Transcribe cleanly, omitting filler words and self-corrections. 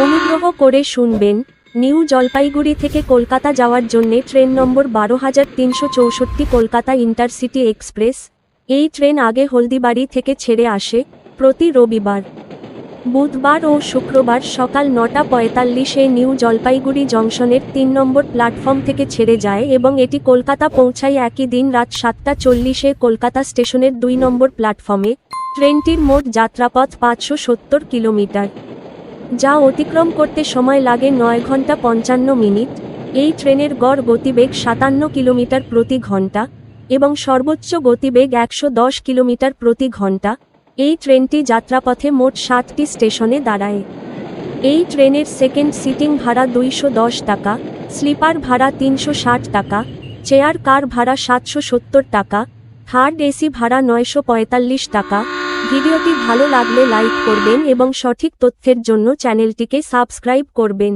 অনুগ্রহ করে শুনবেন, নিউ জলপাইগুড়ি থেকে কলকাতা যাওয়ার জন্য ট্রেন নম্বর ১২৩৬৪ কলকাতা ইন্টারসিটি এক্সপ্রেস। এই ট্রেন আগে হলদিবাড়ি থেকে ছেড়ে আসে প্রতি রবিবার, বুধবার ও শুক্রবার সকাল ৯:৪৫-এ নিউ জলপাইগুড়ি জংশনের ৩ নম্বর প্ল্যাটফর্ম থেকে ছেড়ে যায় এবং এটি কলকাতা পৌঁছায় একই দিন রাত ৭:৪০-এ কলকাতা স্টেশনের ২ নম্বর প্ল্যাটফর্মে। ট্রেনটির মোট যাত্রাপথ ৫৭০ কিলোমিটার, যা অতিক্রম করতে সময় লাগে ৯ ঘন্টা ৫৫ মিনিট। এই ট্রেনের গড় গতিবেগ ৫৭ কিলোমিটার প্রতি ঘন্টা এবং সর্বোচ্চ গতিবেগ ১১০ কিলোমিটার প্রতি ঘন্টা। এই ট্রেনটি যাত্রাপথে মোট ৭টি স্টেশনে দাঁড়ায়। এই ট্রেনের সেকেন্ড সিটিং ভাড়া ২১০ টাকা, স্লিপার ভাড়া ৩৬০ টাকা, চেয়ার কার ভাড়া ৭৭০ টাকা, থার্ড এসি ভাড়া ৯৪৫ টাকা। ভিডিওটি ভালো লাগলে লাইক করবেন এবং সঠিক তথ্যের জন্য চ্যানেলটিকে সাবস্ক্রাইব করবেন।